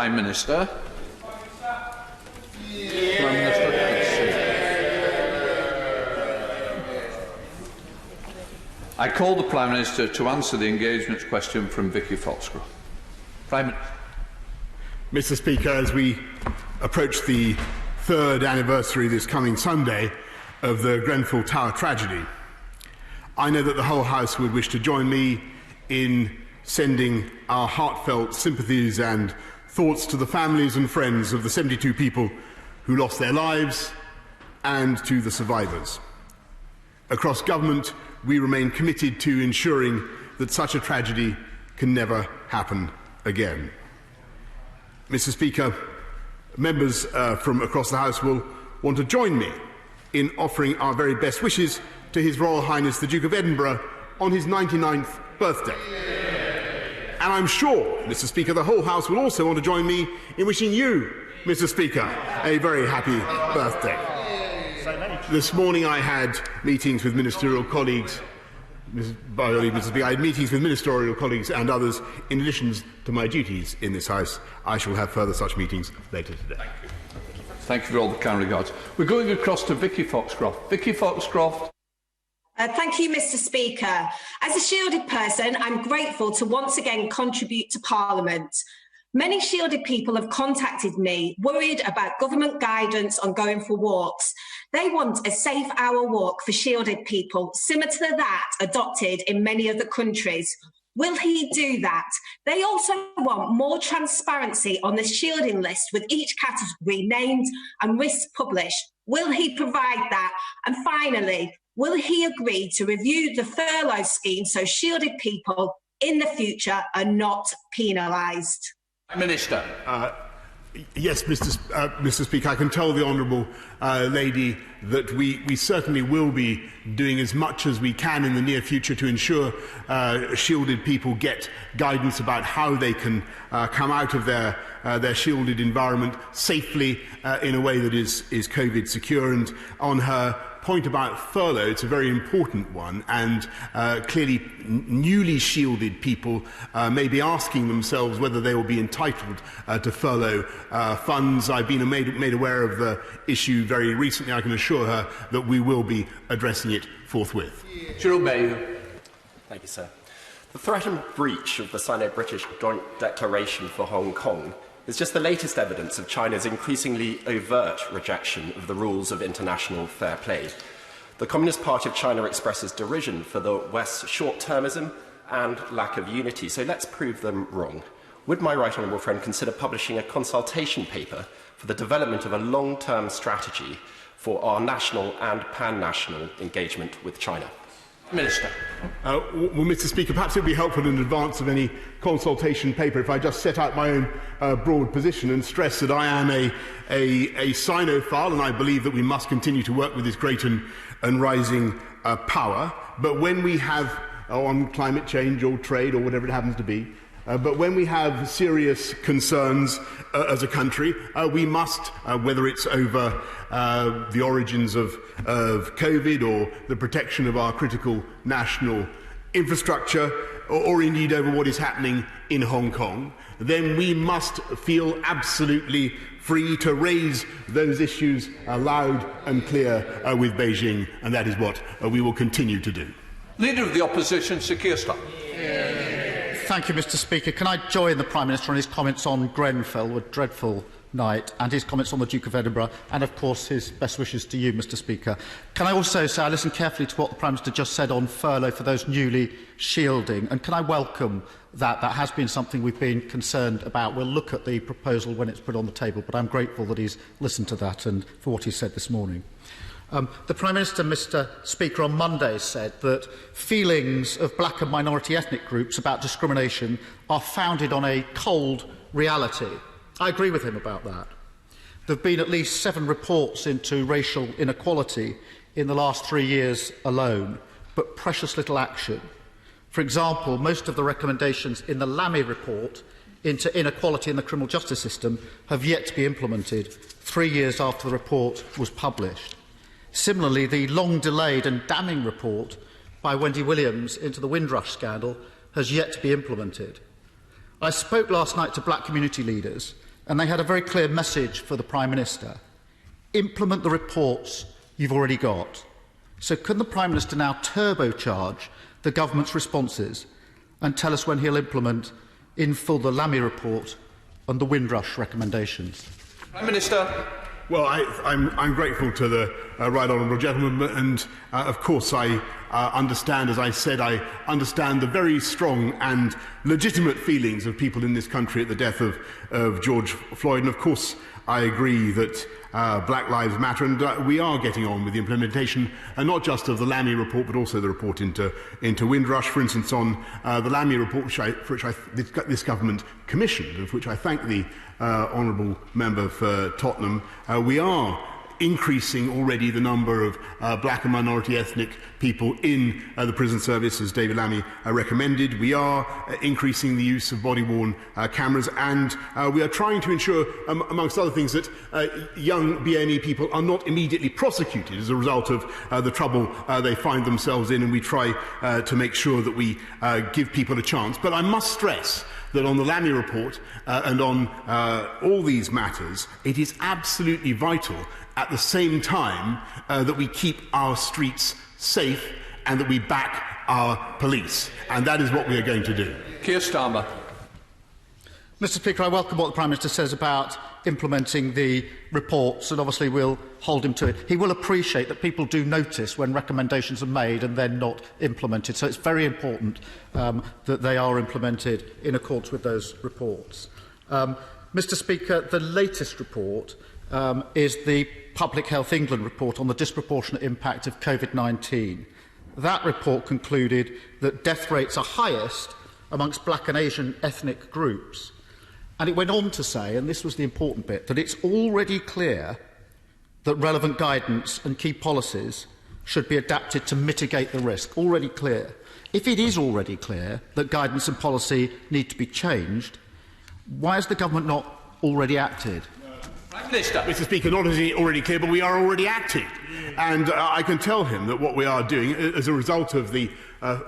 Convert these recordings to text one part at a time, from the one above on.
Prime Minister. Prime Minister. I call the Prime Minister to answer the engagements question from Vicky Foxcroft. Prime Minister. Mr. Speaker, as we approach the 3rd anniversary this coming Sunday of the Grenfell Tower tragedy, I know that the whole House would wish to join me in sending our heartfelt sympathies and thoughts to the families and friends of the 72 people who lost their lives and to the survivors. Across government, we remain committed to ensuring that such a tragedy can never happen again. Mr. Speaker, members from across the House will want to join me in offering our very best wishes to His Royal Highness the Duke of Edinburgh on his 99th birthday. And I'm sure, Mr. Speaker, the whole House will also want to join me in wishing you, Mr. Speaker, a very happy birthday. This morning I had meetings with ministerial colleagues. Mr. Speaker, I had meetings with ministerial colleagues and others in addition to my duties in this House. I shall have further such meetings later today. Thank you. Thank you for all the kind regards. We're going across to Vicky Foxcroft. Vicky Foxcroft. Thank you, Mr. Speaker. As a shielded person, I'm grateful to once again contribute to Parliament. Many shielded people have contacted me, worried about government guidance on going for walks. They want a safe hour walk for shielded people, similar to that adopted in many other countries. Will he do that? They also want more transparency on the shielding list with each category named and risks published. Will he provide that? And finally, will he agree to review the furlough scheme so shielded people in the future are not penalised? Minister. Yes, Mr. Speaker, I can tell the honourable lady that we certainly will be doing as much as we can in the near future to ensure shielded people get guidance about how they can come out of their shielded environment safely in a way that is COVID secure. And on her point about furlough, it's a very important one, and clearly newly shielded people may be asking themselves whether they will be entitled to furlough funds. I've been made aware of the issue very recently. I can assure her that we will be addressing it forthwith. Thank you, sir. The threatened breach of the Sino-British Joint Declaration for Hong Kong is just the latest evidence of China's increasingly overt rejection of the rules of international fair play. The Communist Party of China expresses derision for the West's short-termism and lack of unity, so let's prove them wrong. Would my right honourable friend consider publishing a consultation paper for the development of a long-term strategy for our national and pan-national engagement with China? Minister. Well, Mr. Speaker, perhaps it would be helpful in advance of any consultation paper if I just set out my own broad position and stress that I am a Sinophile, and I believe that we must continue to work with this great and rising power. But when we have, on climate change or trade or whatever it happens to be, but when we have serious concerns as a country, we must, whether it's over the origins of COVID or the protection of our critical national infrastructure, or indeed over what is happening in Hong Kong, then we must feel absolutely free to raise those issues loud and clear with Beijing, and that is what we will continue to do. Leader of the Opposition, Sir Keir Starmer. Thank you, Mr. Speaker. Can I join the Prime Minister on his comments on Grenfell, a dreadful night, and his comments on the Duke of Edinburgh, and of course his best wishes to you, Mr. Speaker. Can I also say I listened carefully to what the Prime Minister just said on furlough for those newly shielding, and can I welcome that? That has been something we've been concerned about. We'll look at the proposal when it's put on the table, but I'm grateful that he's listened to that and for what he said this morning. The Prime Minister, Mr. Speaker, on Monday said that feelings of black and minority ethnic groups about discrimination are founded on a cold reality. I agree with him about that. There have been at least 7 reports into racial inequality in the last 3 years alone, but precious little action. For example, most of the recommendations in the Lamy report into inequality in the criminal justice system have yet to be implemented 3 years after the report was published. Similarly, the long-delayed and damning report by Wendy Williams into the Windrush scandal has yet to be implemented. I spoke last night to black community leaders and they had a very clear message for the Prime Minister. Implement the reports you've already got. So can the Prime Minister now turbocharge the government's responses and tell us when he'll implement in full the Lamy report and the Windrush recommendations? Prime Minister. Well, I'm grateful to the right honourable gentleman, and of course I understand, as I said, I understand the very strong and legitimate feelings of people in this country at the death of George Floyd, and of course I agree that Black Lives Matter, and we are getting on with the implementation, not just of the Lamy report, but also the report into Windrush. For instance, on the Lamy report, for which this government commissioned, and for which I thank the honourable member for Tottenham, we are increasing already the number of black and minority ethnic people in the prison service, as David Lammy recommended. We are increasing the use of body-worn cameras, and we are trying to ensure, amongst other things, that young BME people are not immediately prosecuted as a result of the trouble they find themselves in, and we try to make sure that we give people a chance. But I must stress that on the Lamy report and on all these matters, it is absolutely vital at the same time that we keep our streets safe and that we back our police. And that is what we are going to do. Keir Starmer. Mr. Speaker, I welcome what the Prime Minister says about implementing the reports, and obviously we'll hold him to it. He will appreciate that people do notice when recommendations are made and then not implemented, so it's very important that they are implemented in accordance with those reports. Mr. Speaker, the latest report is the Public Health England report on the disproportionate impact of COVID-19. That report concluded that death rates are highest amongst black and Asian ethnic groups. And it went on to say, and this was the important bit, that it's already clear that relevant guidance and key policies should be adapted to mitigate the risk. Already clear. If it is already clear that guidance and policy need to be changed, why has the government not already acted? Prime Minister. Mr. Speaker, not only already clear, but we are already acting. And I can tell him that what we are doing, as a result of the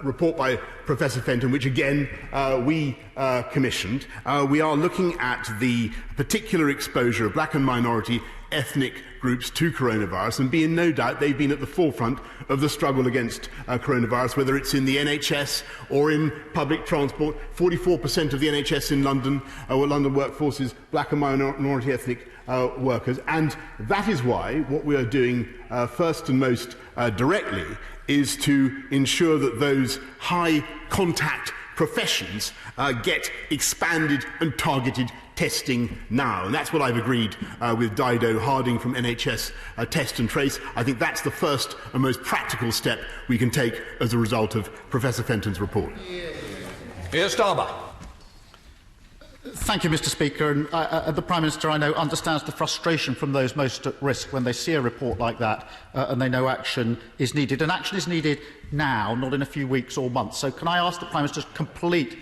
report by Professor Fenton, which again we commissioned, we are looking at the particular exposure of black and minority ethnic groups to coronavirus, and be in no doubt they've been at the forefront of the struggle against coronavirus, whether it's in the NHS or in public transport. 44% of the NHS in London, or London workforce, is black and minority ethnic workers, and that is why what we are doing first and most directly is to ensure that those high contact professions get expanded and targeted testing now. And that's what I've agreed with Dido Harding from NHS Test and Trace. I think that's the first and most practical step we can take as a result of Professor Fenton's report. Keir Starmer. Thank you, Mr. Speaker. And the Prime Minister, I know, understands the frustration from those most at risk when they see a report like that and they know action is needed. And action is needed now, not in a few weeks or months. So can I ask the Prime Minister to complete...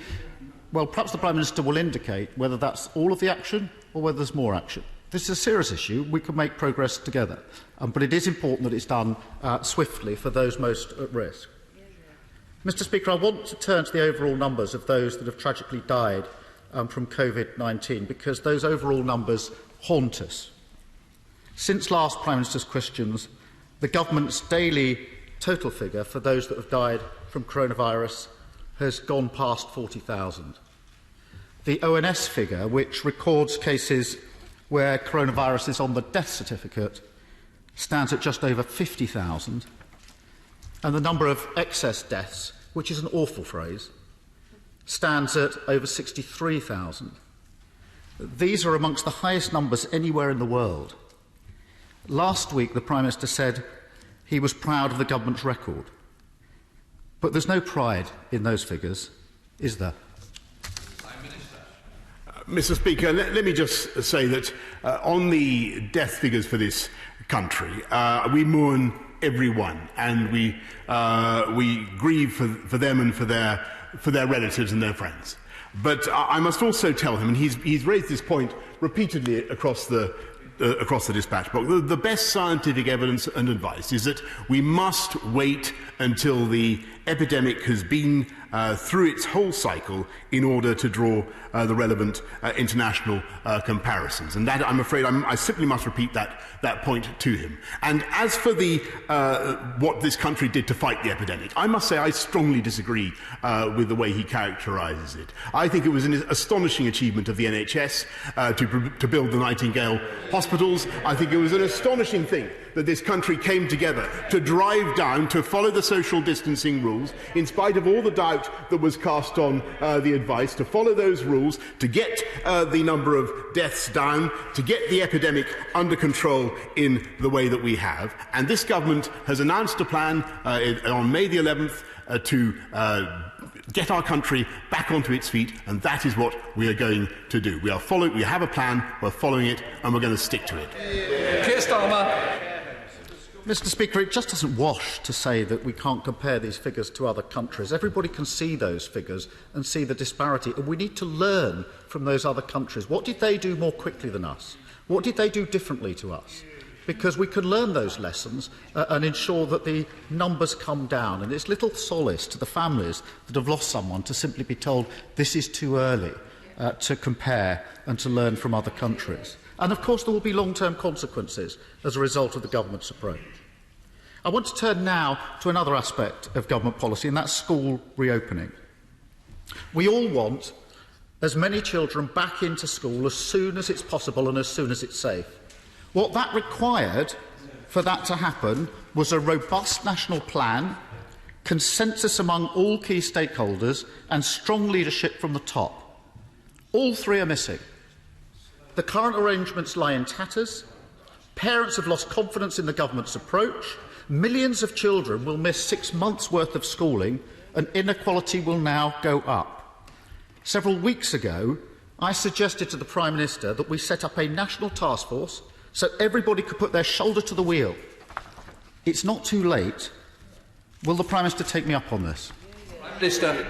Well, perhaps the Prime Minister will indicate whether that's all of the action or whether there's more action. This is a serious issue. We can make progress together. But it is important that it's done swiftly for those most at risk. Mr. Speaker, I want to turn to the overall numbers of those that have tragically died from COVID-19, because those overall numbers haunt us. Since last Prime Minister's questions, the government's daily total figure for those that have died from coronavirus has gone past 40,000. The ONS figure, which records cases where coronavirus is on the death certificate, stands at just over 50,000, and the number of excess deaths, which is an awful phrase, stands at over 63,000. These are amongst the highest numbers anywhere in the world. Last week, the Prime Minister said he was proud of the government's record. But there's no pride in those figures, is there? Mr. Speaker, let me just say that on the death figures for this country, we mourn everyone, and we grieve for them and for their relatives and their friends. But I must also tell him, and he's raised this point repeatedly across the dispatch box, the best scientific evidence and advice is that we must wait until the epidemic has been through its whole cycle in order to draw the relevant international comparisons. And that, I'm afraid, I simply must repeat that point to him. And as for the what this country did to fight the epidemic, I must say I strongly disagree with the way he characterises it. I think it was an astonishing achievement of the NHS to build the Nightingale hospitals. I think it was an astonishing thing that this country came together to drive down, to follow the social distancing rules, in spite of all the doubt that was cast on the advice, to follow those rules, to get the number of deaths down, to get the epidemic under control in the way that we have. And this government has announced a plan on May the 11th to get our country back onto its feet, and that is what we are going to do. We have a plan, we're following it, and we're going to stick to it. Keir Starmer. Mr. Speaker, it just doesn't wash to say that we can't compare these figures to other countries. Everybody can see those figures and see the disparity, and we need to learn from those other countries. What did they do more quickly than us? What did they do differently to us? Because we can learn those lessons and ensure that the numbers come down. And it's little solace to the families that have lost someone to simply be told this is too early to compare and to learn from other countries. And of course there will be long-term consequences as a result of the government's approach. I want to turn now to another aspect of government policy, and that's school reopening. We all want as many children back into school as soon as it's possible and as soon as it's safe. What that required for that to happen was a robust national plan, consensus among all key stakeholders, and strong leadership from the top. All three are missing. The current arrangements lie in tatters. Parents have lost confidence in the government's approach. Millions of children will miss 6 months' worth of schooling, and inequality will now go up. Several weeks ago, I suggested to the Prime Minister that we set up a national task force so everybody could put their shoulder to the wheel. It's not too late. Will the Prime Minister take me up on this? Minister.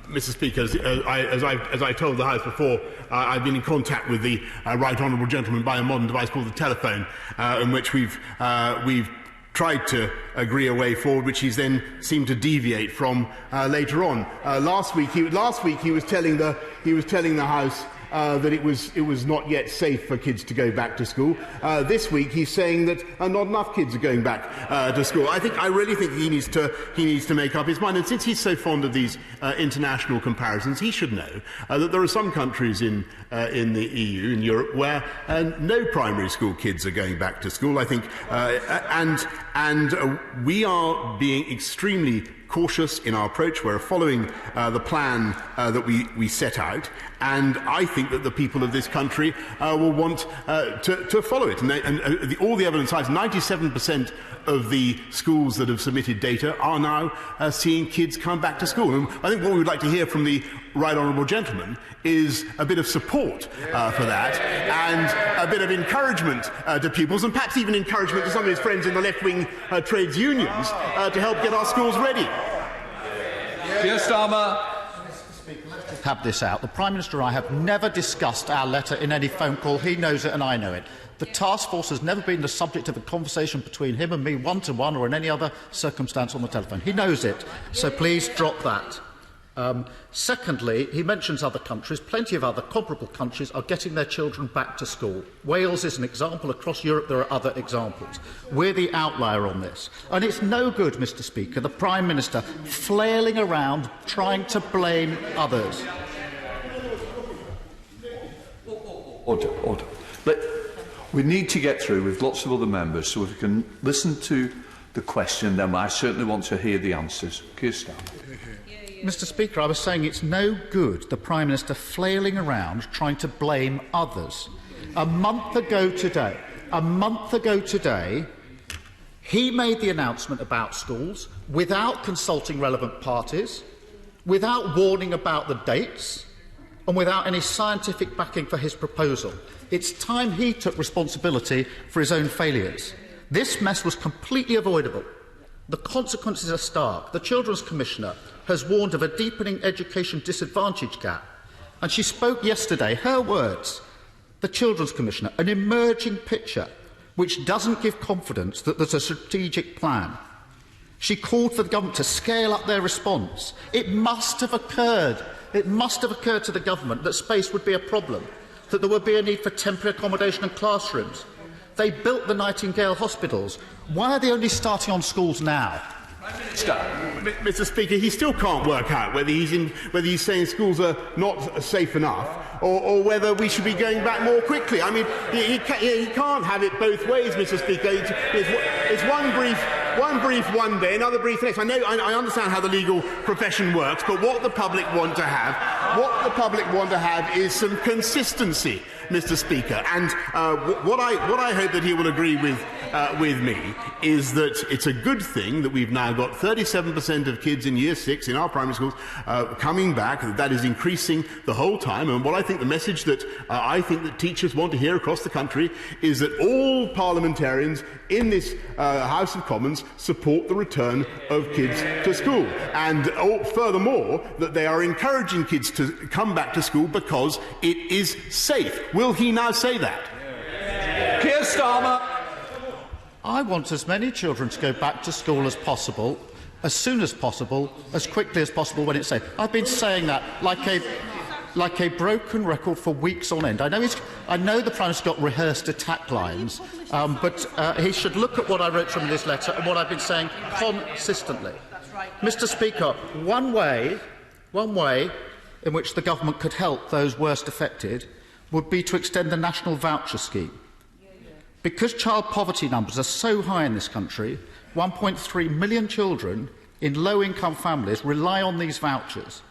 Mr. Speaker, as I told the House before, I've been in contact with the Right Honourable Gentleman by a modern device called the telephone, in which we've tried to agree a way forward, which he's then seemed to deviate from later on. Last week he was telling the House that it was not yet safe for kids to go back to school. This week he's saying that not enough kids are going back to school. I really think he needs to make up his mind. And since he's so fond of these international comparisons, he should know that there are some countries in the EU, in Europe, where no primary school kids are going back to school. I think, and we are being extremely cautious in our approach. We're following the plan that we set out, and I think that the people of this country will want to follow it. And all the evidence highlights 97% of the schools that have submitted data are now seeing kids come back to school. And I think what we would like to hear from the Right Honourable Gentleman is a bit of support for that, and a bit of encouragement to pupils, and perhaps even encouragement to some of his friends in the left-wing trades unions to help get our schools ready. Keir Starmer. Have this out. The Prime Minister and I have never discussed our letter in any phone call. He knows it and I know it. The task force has never been the subject of a conversation between him and me one-to-one or in any other circumstance on the telephone. He knows it, so please drop that. Secondly, he mentions other countries. Plenty of other comparable countries are getting their children back to school. Wales is an example. Across Europe there are other examples. We're the outlier on this. And it's no good, Mr. Speaker, the Prime Minister flailing around trying to blame others. Order. We need to get through with lots of other members, so if we can listen to the question, then I certainly want to hear the answers. Keir Starmer. Mr. Speaker, I was saying it's no good the Prime Minister flailing around trying to blame others. A month ago today, he made the announcement about schools without consulting relevant parties, without warning about the dates, and without any scientific backing for his proposal. It's time he took responsibility for his own failures. This mess was completely avoidable. The consequences are stark. The Children's Commissioner has warned of a deepening education disadvantage gap. And she spoke yesterday, her words, the Children's Commissioner, an emerging picture which doesn't give confidence that there's a strategic plan. She called for the government to scale up their response. It must have occurred. It must have occurred to the government that space would be a problem, that there would be a need for temporary accommodation and classrooms. They built the Nightingale hospitals. Why are they only starting on schools now? Mr. Speaker, he still can't work out whether he's saying schools are not safe enough or whether we should be going back more quickly. I mean, he can't have it both ways, Mr. Speaker. It's one brief one day, another brief the next. I understand how the legal profession works, but what the public want to have is some consistency, Mr. Speaker. And what I hope that he will agree with me is that it's a good thing that we've now got 37% of kids in Year 6 in our primary schools coming back. That is increasing the whole time. And what I think the message that I think that teachers want to hear across the country is that all parliamentarians in this House of Commons support the return of kids to school. And furthermore, that they are encouraging kids to come back to school because it is safe. Will he now say that? Keir Starmer. I want as many children to go back to school as possible, as soon as possible, as quickly as possible when it's safe. I've been saying that like a broken record for weeks on end. I know the Prime Minister's got rehearsed attack lines, but he should look at what I wrote from this letter and what I've been saying consistently. Mr. Speaker, one way in which the government could help those worst affected would be to extend the national voucher scheme. Because child poverty numbers are so high in this country, 1.3 million children in low-income families rely on these vouchers.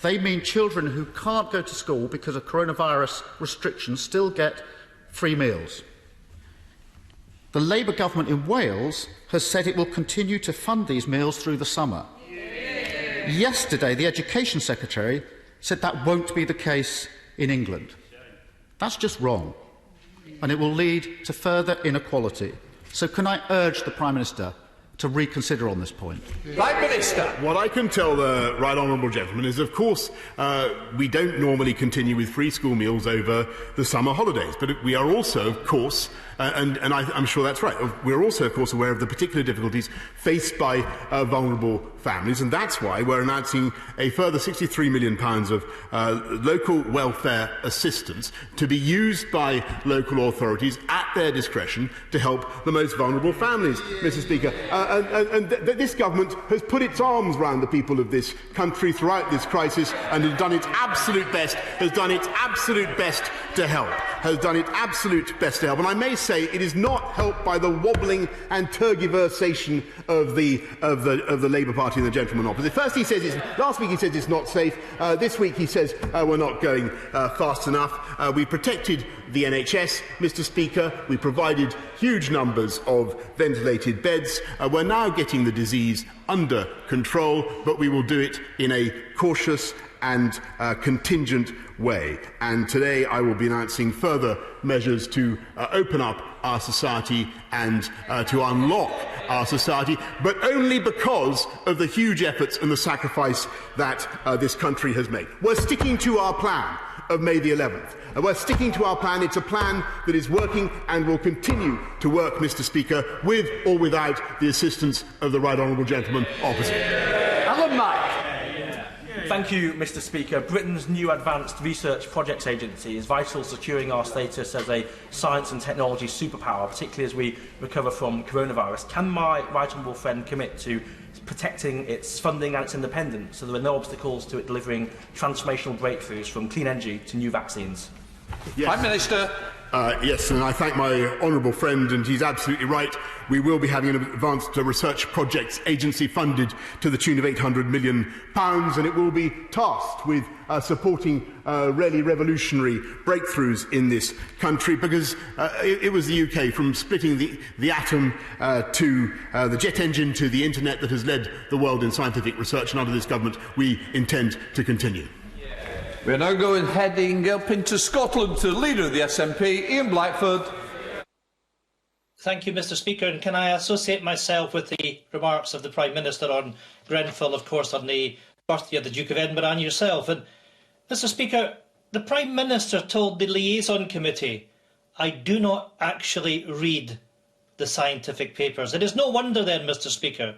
They mean children who can't go to school because of coronavirus restrictions still get free meals. The Labour government in Wales has said it will continue to fund these meals through the summer. Yesterday, the Education Secretary said that won't be the case in England. That's just wrong, and it will lead to further inequality. So can I urge the Prime Minister to reconsider on this point? Prime Minister. What I can tell the right honourable gentleman is, of course, we don't normally continue with free school meals over the summer holidays, but we are also, of course, and I'm sure that's right, we're also, of course, aware of the particular difficulties faced by vulnerable families, and that's why we're announcing a further £63 million of local welfare assistance to be used by local authorities at their discretion to help the most vulnerable families, Mr. Speaker. And this government has put its arms round the people of this country throughout this crisis and has done its absolute best, to help. And I may say it is not helped by the wobbling and tergiversation of the Labour Party and the gentleman opposite. First he says last week he said it's not safe. This week he says we're not going fast enough. We protected the NHS, Mr. Speaker. We provided huge numbers of ventilated beds. We're now getting the disease under control, but we will do it in a cautious and contingent way. And today I will be announcing further measures to open up our society and to unlock our society, but only because of the huge efforts and the sacrifice that this country has made. We're sticking to our plan of May the 11th. We're sticking to our plan. It's a plan that is working and will continue to work, Mr. Speaker, with or without the assistance of the right honourable gentleman opposite. Alan Mike. Thank you, Mr. Speaker. Britain's new Advanced Research Projects Agency is vital to securing our status as a science and technology superpower, particularly as we recover from coronavirus. Can my right honourable friend commit to protecting its funding and its independence so there are no obstacles to it delivering transformational breakthroughs from clean energy to new vaccines? Yes. Prime Minister. Yes, and I thank my honourable friend, and he's absolutely right. We will be having an advanced research projects agency funded to the tune of £800 million, and it will be tasked with supporting really revolutionary breakthroughs in this country, because it was the UK, from splitting the atom to the jet engine to the internet, that has led the world in scientific research, and under this government we intend to continue. We're now heading up into Scotland to the Leader of the SNP, Ian Blackford. Thank you, Mr. Speaker. And can I associate myself with the remarks of the Prime Minister on Grenfell, of course, on the birthday of the Duke of Edinburgh, and yourself. And, Mr. Speaker, the Prime Minister told the Liaison Committee, I do not actually read the scientific papers. It is no wonder then, Mr. Speaker,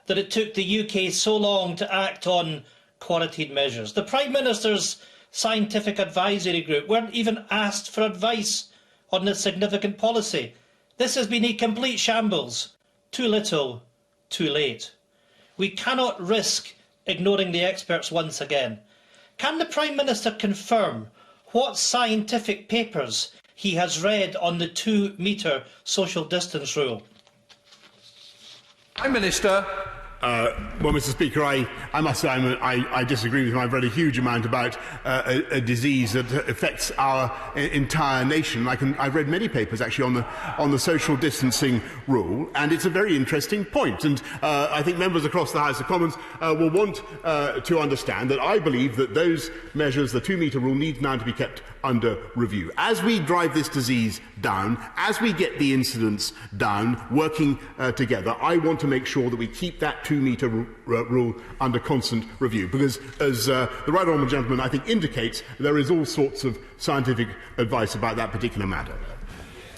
that it took the UK so long to act on quarantine measures. The Prime Minister's scientific advisory group weren't even asked for advice on this significant policy. This has been a complete shambles. Too little, too late. We cannot risk ignoring the experts once again. Can the Prime Minister confirm what scientific papers he has read on the 2-metre social distance rule? Prime Minister. Well, Mr. Speaker, I must say I disagree with him. I've read a huge amount about a disease that affects our entire nation. I've read many papers actually on the social distancing rule, and it's a very interesting point. And I think members across the House of Commons will want to understand that I believe that those measures, the 2-metre rule, needs now to be kept under review. As we drive this disease down, as we get the incidence down, working together, I want to make sure that we keep that 2-metre rule under constant review, because as the right honourable gentleman I think indicates, there is all sorts of scientific advice about that particular matter.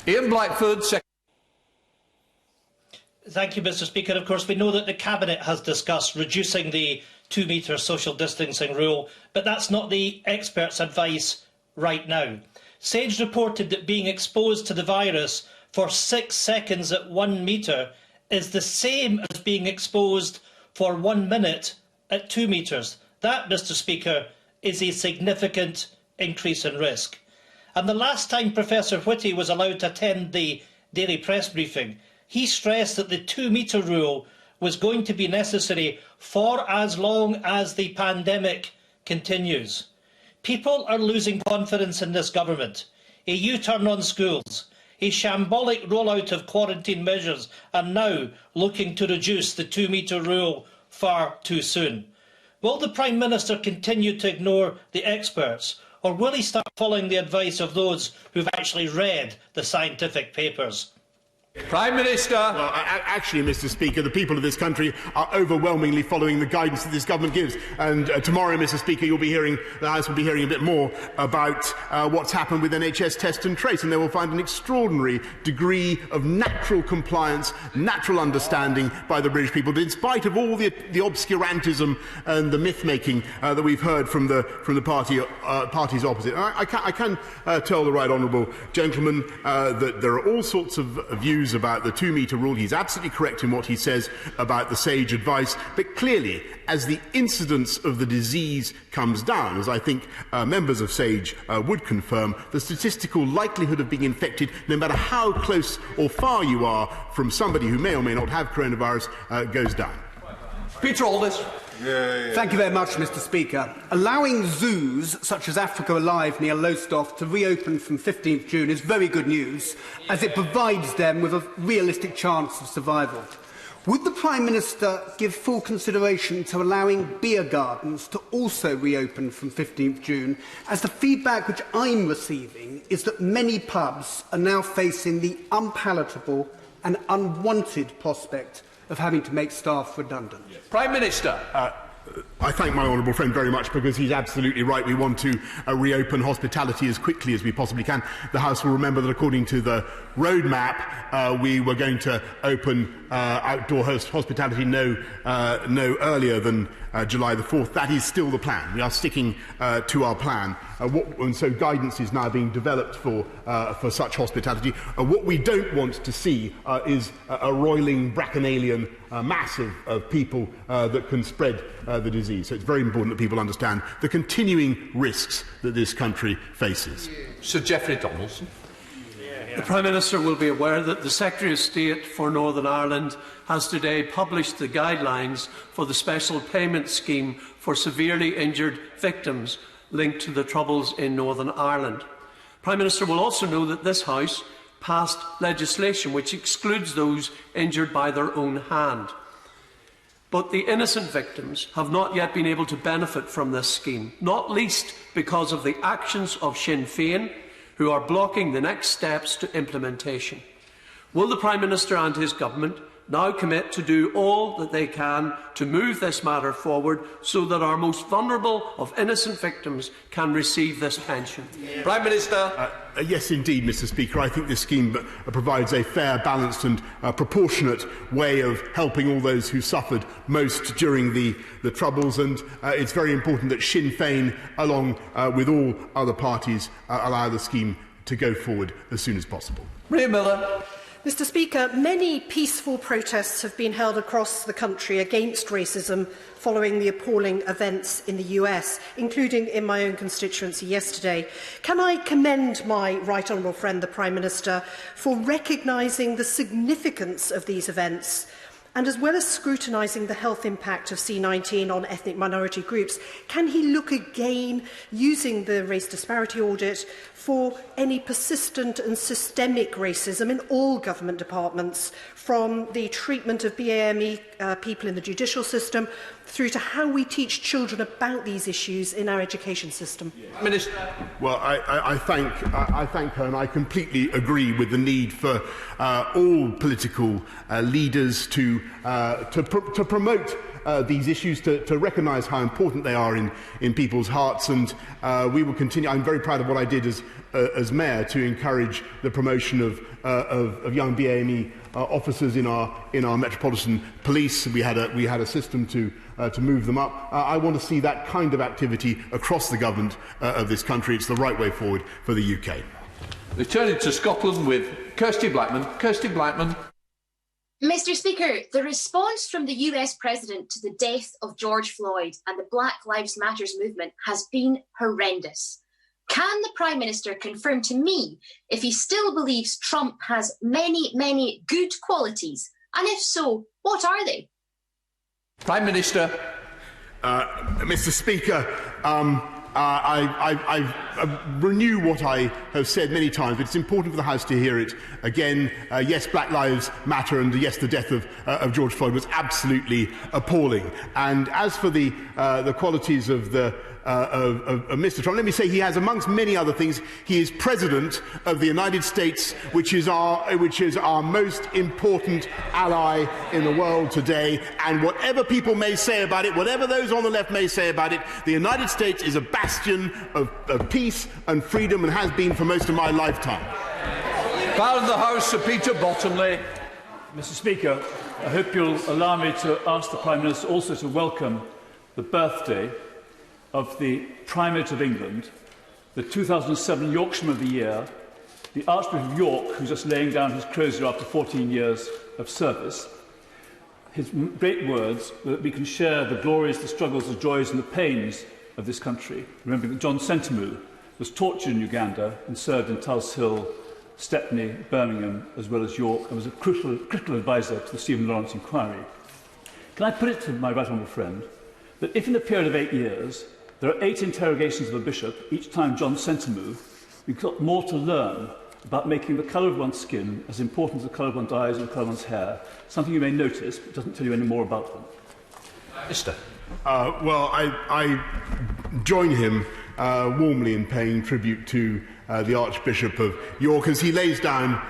Ian Blackford, Thank you, Mr. Speaker. Of course, we know that the Cabinet has discussed reducing the 2-metre social distancing rule, but that's not the experts' advice right now. SAGE reported that being exposed to the virus for 6 seconds at 1 metre is the same as being exposed for 1 minute at 2 metres. That, Mr. Speaker, is a significant increase in risk. And the last time Professor Whitty was allowed to attend the daily press briefing, he stressed that the 2-metre rule was going to be necessary for as long as the pandemic continues. People are losing confidence in this government. A U-turn on schools, a shambolic rollout of quarantine measures, and now looking to reduce the 2-metre rule far too soon. Will the Prime Minister continue to ignore the experts, or will he start following the advice of those who've actually read the scientific papers? Prime Minister. Well, actually, Mr. Speaker, the people of this country are overwhelmingly following the guidance that this government gives. And tomorrow, Mr. Speaker, the House will be hearing a bit more about what's happened with NHS Test and Trace, and they will find an extraordinary degree of natural compliance, natural understanding by the British people, in spite of all the obscurantism and the myth-making that we've heard from the parties opposite. And I can tell the right honourable gentleman that there are all sorts of views about the 2-metre rule. He's absolutely correct in what he says about the SAGE advice, but clearly, as the incidence of the disease comes down, as I think members of SAGE would confirm, the statistical likelihood of being infected, no matter how close or far you are from somebody who may or may not have coronavirus, goes down. Peter Aldis. Thank you very much, Mr. Speaker. Allowing zoos such as Africa Alive near Lowestoft to reopen from 15th June is very good news, as it provides them with a realistic chance of survival. Would the Prime Minister give full consideration to allowing beer gardens to also reopen from 15th June, as the feedback which I'm receiving is that many pubs are now facing the unpalatable and unwanted prospect of having to make staff redundant? Prime Minister. I thank my honourable friend very much, because he's absolutely right. We want to reopen hospitality as quickly as we possibly can. The House will remember that according to the roadmap, we were going to open outdoor hospitality no earlier than July the 4th. That is still the plan. We are sticking to our plan. And so guidance is now being developed for such hospitality. What we don't want to see is a roiling bacchanalian mass of people that can spread the disease. So it's very important that people understand the continuing risks that this country faces. Sir Geoffrey Donaldson. The Prime Minister will be aware that the Secretary of State for Northern Ireland has today published the guidelines for the special payment scheme for severely injured victims linked to the Troubles in Northern Ireland. The Prime Minister will also know that this House passed legislation which excludes those injured by their own hand. But the innocent victims have not yet been able to benefit from this scheme, not least because of the actions of Sinn Féin, who are blocking the next steps to implementation. Will the Prime Minister and his government now commit to do all that they can to move this matter forward so that our most vulnerable of innocent victims can receive this pension? Prime Minister. Yes, indeed, Mr. Speaker. I think this scheme provides a fair, balanced and proportionate way of helping all those who suffered most during the Troubles, and it's very important that Sinn Féin, along with all other parties, allow the scheme to go forward as soon as possible. Ria Miller. Mr. Speaker, many peaceful protests have been held across the country against racism following the appalling events in the US, including in my own constituency yesterday. Can I commend my right honourable friend, the Prime Minister, for recognising the significance of these events, and as well as scrutinising the health impact of C19 on ethnic minority groups, can he look again, using the race disparity audit, for any persistent and systemic racism in all government departments, from the treatment of BAME people in the judicial system through to how we teach children about these issues in our education system? Minister. Well, I thank her, and I completely agree with the need for all political leaders to promote these issues, to recognise how important they are in people's hearts, and we will continue. I'm very proud of what I did as Mayor to encourage the promotion of young BAME officers in our Metropolitan Police. We had a system to move them up. I want to see that kind of activity across the government of this country. It's the right way forward for the UK. Returning to Scotland with Kirsty Blackman. Kirsty Blackman. Mr. Speaker, the response from the US President to the death of George Floyd and the Black Lives Matter movement has been horrendous. Can the Prime Minister confirm to me if he still believes Trump has many, many good qualities? And if so, what are they? Prime Minister. Mr. Speaker, I renew what I have said many times, but it's important for the House to hear it again. Yes, Black Lives Matter, and yes, the death of George Floyd was absolutely appalling. And as for the qualities of Mr. Trump, let me say he has, amongst many other things, he is President of the United States, which is our most important ally in the world today. And whatever people may say about it, whatever those on the left may say about it, the United States is a bastion of peace and freedom, and has been for most of my lifetime. Found the House, Sir Peter Bottomley. Mr. Speaker, I hope you'll allow me to ask the Prime Minister also to welcome the birthday of the Primate of England, the 2007 Yorkshireman of the Year, the Archbishop of York, who's just laying down his crozier after 14 years of service. His great words that we can share the glories, the struggles, the joys and the pains of this country. Remembering that John Sentamu was tortured in Uganda and served in Tulse Hill, Stepney, Birmingham, as well as York, and was a critical advisor to the Stephen Lawrence inquiry. Can I put it to my right honourable friend that if in a period of 8 years there are 8 interrogations of a bishop, each time John Sentamu, we've got more to learn about making the colour of one's skin as important as the colour of one's eyes and the colour of one's hair, something you may notice but doesn't tell you any more about them. Minister. Well, I join him warmly in paying tribute to the Archbishop of York as he lays down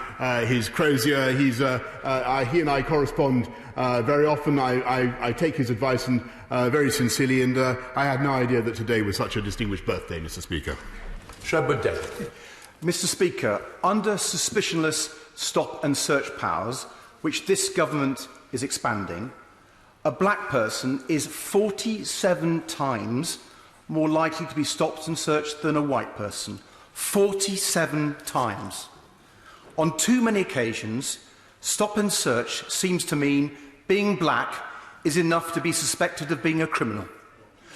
his crozier. He and I correspond very often. I take his advice and very sincerely, and I had no idea that today was such a distinguished birthday, Mr. Speaker. Mr. Speaker, under suspicionless stop and search powers, which this government is expanding, a black person is 47 times more likely to be stopped and searched than a white person. 47 times. On too many occasions, stop and search seems to mean being black is enough to be suspected of being a criminal.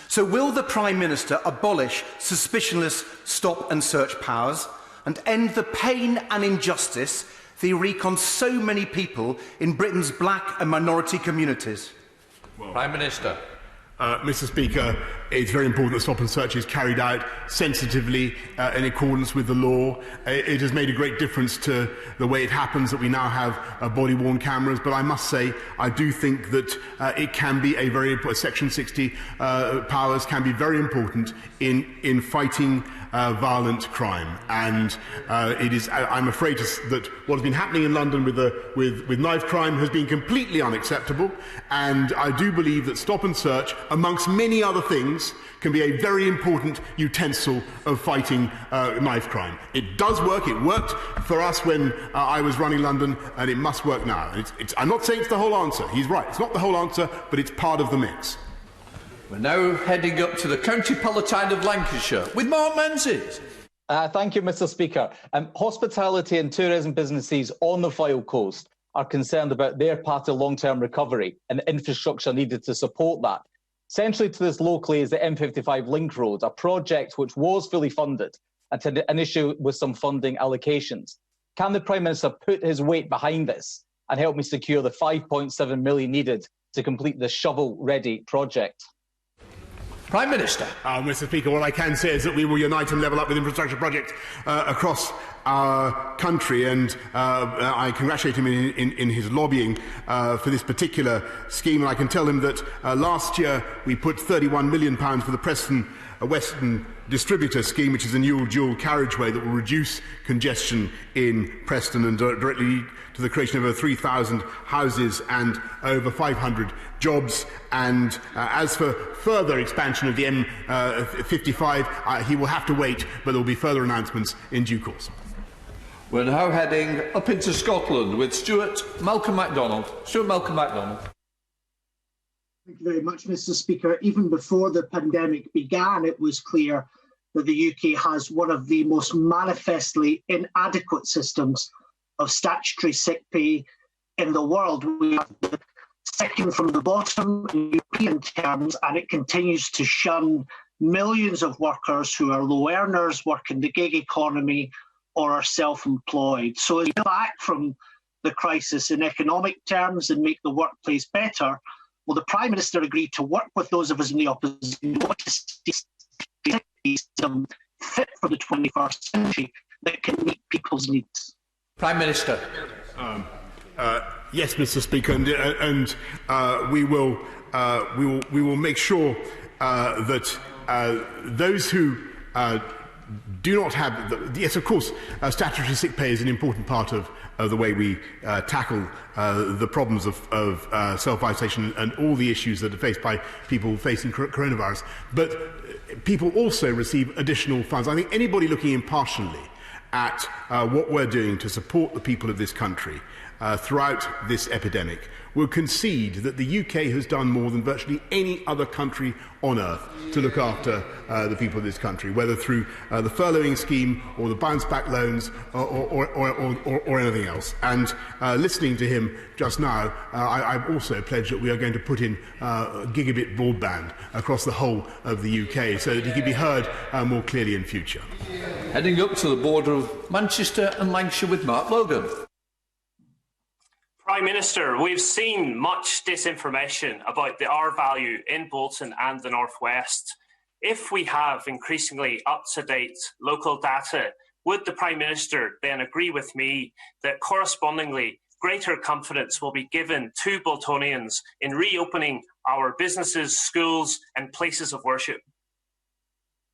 So will the Prime Minister abolish suspicionless stop and search powers and end the pain and injustice they wreak on so many people in Britain's black and minority communities? Prime Minister. Mr. Speaker, it's very important that stop and search is carried out sensitively in accordance with the law. It has made a great difference to the way it happens that we now have body-worn cameras, but I must say I do think that it can be Section 60 powers can be very important in fighting violent crime. And I'm afraid that what has been happening in London with knife crime has been completely unacceptable. And I do believe that stop and search, amongst many other things, can be a very important utensil of fighting knife crime. It does work. It worked for us when I was running London, and it must work now. I'm not saying it's the whole answer. He's right. It's not the whole answer, but it's part of the mix. We're now heading up to the County Palatine of Lancashire with Mark Menzies. Thank you, Mr. Speaker. Hospitality and tourism businesses on the Fylde Coast are concerned about their part of long-term recovery and the infrastructure needed to support that. Centrally to this locally is the M55 Link Road, a project which was fully funded and had an issue with some funding allocations. Can the Prime Minister put his weight behind this and help me secure the £5.7 million needed to complete the shovel-ready project? Prime Minister. Mr. Speaker, what I can say is that we will unite and level up with infrastructure projects across our country, and I congratulate him in his lobbying for this particular scheme. And I can tell him that last year we put £31 million for the Preston Western Distributor Scheme, which is a new dual carriageway that will reduce congestion in Preston and directly lead to the creation of over 3,000 houses and over 500 jobs. And as for further expansion of the M55, he will have to wait, but there will be further announcements in due course. We're now heading up into Scotland with Stuart Malcolm MacDonald. Stuart Malcolm MacDonald. Thank you very much, Mr. Speaker. Even before the pandemic began, it was clear that the UK has one of the most manifestly inadequate systems of statutory sick pay in the world. We are the second from the bottom in European terms, and it continues to shun millions of workers who are low earners, work in the gig economy, or are self-employed. So as we come back from the crisis in economic terms and make the workplace better, well, the Prime Minister agreed to work with those of us in the opposition to see a system fit for the 21st century that can meet people's needs. Prime Minister. Yes, Mr. Speaker, and we will make sure that those who do not have... yes, of course, statutory sick pay is an important part of the way we tackle the problems of self-isolation and all the issues that are faced by people facing coronavirus. But people also receive additional funds. I think anybody looking impartially at what we're doing to support the people of this country throughout this epidemic will concede that the UK has done more than virtually any other country on earth to look after the people of this country, whether through the furloughing scheme or the bounce-back loans or anything else. And listening to him just now, I've also pledged that we are going to put in gigabit broadband across the whole of the UK so that he can be heard more clearly in future. Heading up to the border of Manchester and Lancashire with Mark Logan. Prime Minister, we've seen much disinformation about the R value in Bolton and the North West. If we have increasingly up-to-date local data, would the Prime Minister then agree with me that correspondingly greater confidence will be given to Boltonians in reopening our businesses, schools and places of worship?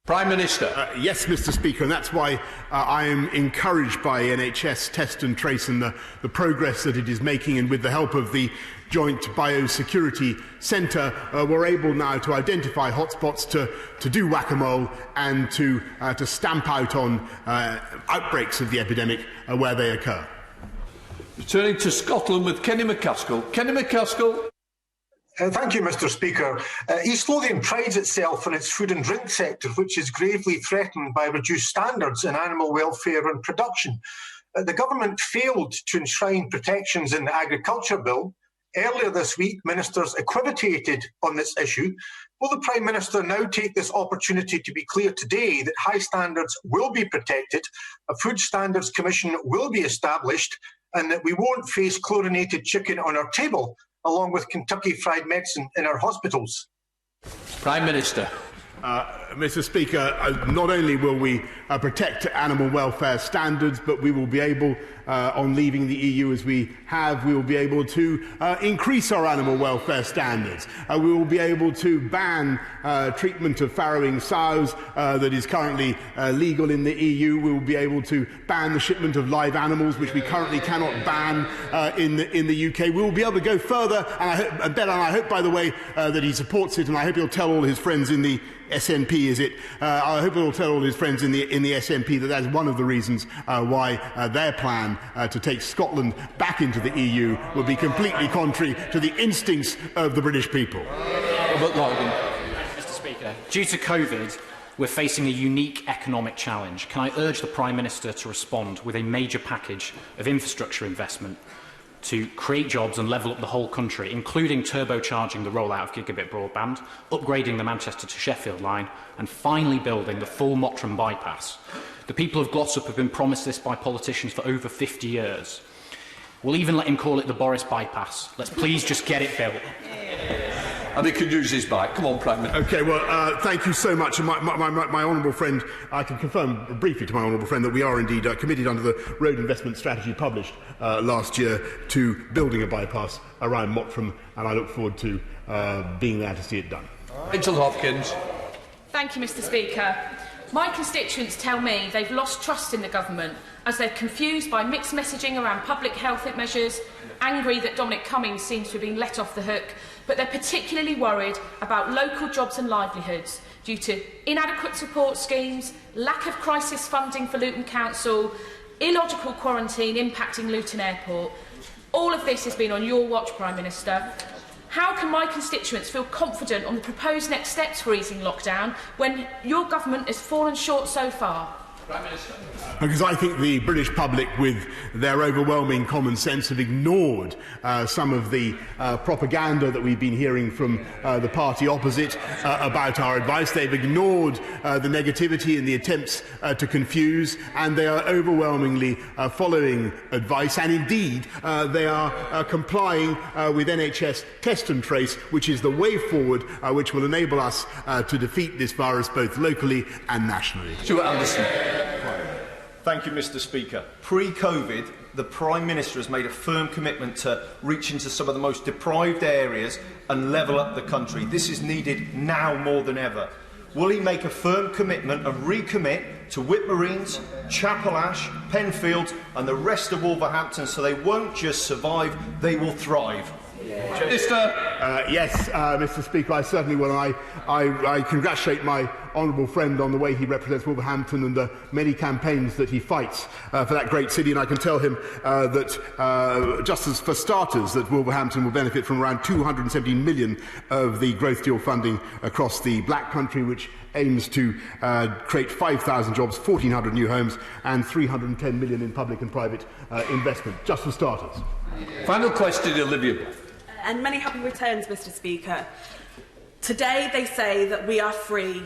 Prime Minister. Yes, Mr. Speaker, and that's why I am encouraged by NHS Test and Trace and the progress that it is making, and with the help of the Joint Biosecurity Centre, we're able now to identify hotspots, to do whack-a-mole and to stamp out on outbreaks of the epidemic where they occur. Returning to Scotland with Kenny McCaskill. Kenny McCaskill. Thank you, Mr. Speaker. East Lothian prides itself on its food and drink sector, which is gravely threatened by reduced standards in animal welfare and production. The government failed to enshrine protections in the Agriculture Bill. Earlier this week, ministers equivocated on this issue. Will the Prime Minister now take this opportunity to be clear today that high standards will be protected, a Food Standards Commission will be established, and that we won't face chlorinated chicken on our table, along with Kentucky Fried Medicine in our hospitals? Prime Minister. Mr. Speaker, not only will we protect animal welfare standards, but we will be able, on leaving the EU as we have, we will be able to increase our animal welfare standards. We will be able to ban treatment of farrowing sows that is currently legal in the EU. We will be able to ban the shipment of live animals, which we currently cannot ban in the UK. We will be able to go further, and I hope, by the way, that he supports it, and I hope he'll tell all his friends in the SNP, is it? I hope he'll tell all his friends in the SNP that is one of the reasons why their plan to take Scotland back into the EU would be completely contrary to the instincts of the British people. Mr. Speaker, due to COVID, we're facing a unique economic challenge. Can I urge the Prime Minister to respond with a major package of infrastructure investment to create jobs and level up the whole country, including turbocharging the rollout of gigabit broadband, upgrading the Manchester to Sheffield line, and finally building the full Mottram bypass? The people of Glossop have been promised this by politicians for over 50 years. We'll even let him call it the Boris bypass. Let's please just get it built. And he can use his bike. Come on, Prime Minister. OK, well, thank you so much. And my honourable friend, I can confirm briefly to my honourable friend that we are indeed committed under the road investment strategy published last year to building a bypass around Mottram, and I look forward to being there to see it done. Rachel Hopkins. Thank you, Mr. Speaker. My constituents tell me they've lost trust in the government as they're confused by mixed messaging around public health measures, angry that Dominic Cummings seems to have been let off the hook, but they're particularly worried about local jobs and livelihoods due to inadequate support schemes, lack of crisis funding for Luton Council, illogical quarantine impacting Luton Airport. All of this has been on your watch, Prime Minister. How can my constituents feel confident on the proposed next steps for easing lockdown when your government has fallen short so far? Prime Minister. Because I think the British public, with their overwhelming common sense, have ignored some of the propaganda that we've been hearing from the party opposite about our advice. They've ignored the negativity and the attempts to confuse, and they are overwhelmingly following advice. And indeed, they are complying with NHS test and trace, which is the way forward, which will enable us to defeat this virus both locally and nationally. Stuart Anderson. Thank you, Mr. Speaker. Pre-COVID, the Prime Minister has made a firm commitment to reach into some of the most deprived areas and level up the country. This is needed now more than ever. Will he make a firm commitment and recommit to Whitmarines, Chapel Ash, Penfield and the rest of Wolverhampton so they won't just survive, they will thrive? Yes, Mr. Speaker, I certainly will. I congratulate my honourable friend on the way he represents Wolverhampton and the many campaigns that he fights for that great city. And I can tell him that, just as for starters, that Wolverhampton will benefit from around 270 million of the growth deal funding across the Black Country, which aims to create 5,000 jobs, 1,400 new homes and 310 million in public and private investment, just for starters. Final question, Olivia. And many happy returns, Mr. Speaker. Today they say that we are free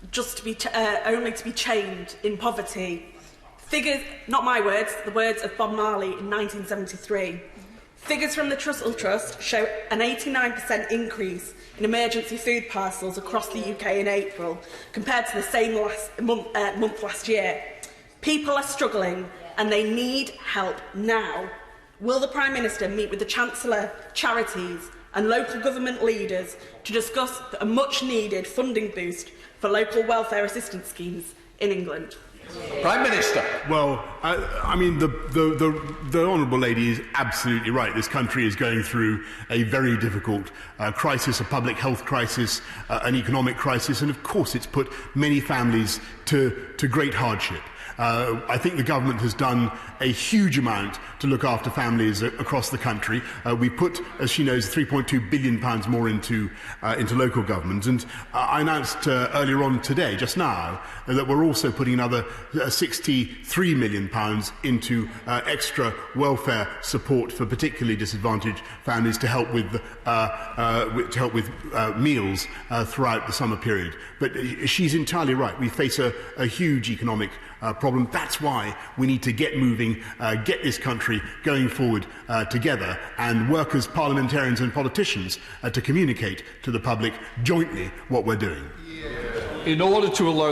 just to be only to be chained in poverty. Figures, not my words, the words of Bob Marley in 1973. Figures from the Trussell Trust show an 89% increase in emergency food parcels across the UK in April compared to the same month last year. People are struggling and they need help now. Will the Prime Minister meet with the Chancellor, charities and local government leaders to discuss a much-needed funding boost for local welfare assistance schemes in England? Prime Minister. Well, I mean, the honourable lady is absolutely right. This country is going through a very difficult crisis, a public health crisis, an economic crisis, and of course it's put many families to great hardship. I think the government has done a huge amount to look after families across the country. We put, as she knows, £3.2 billion more into local government. And I announced earlier on today, just now, that we're also putting another £63 million into extra welfare support for particularly disadvantaged families to help with meals throughout the summer period. But she's entirely right. We face a huge economic problem. That's why we need to get moving, get this country going forward together, and work as parliamentarians and politicians to communicate to the public jointly what we're doing. In order to allow the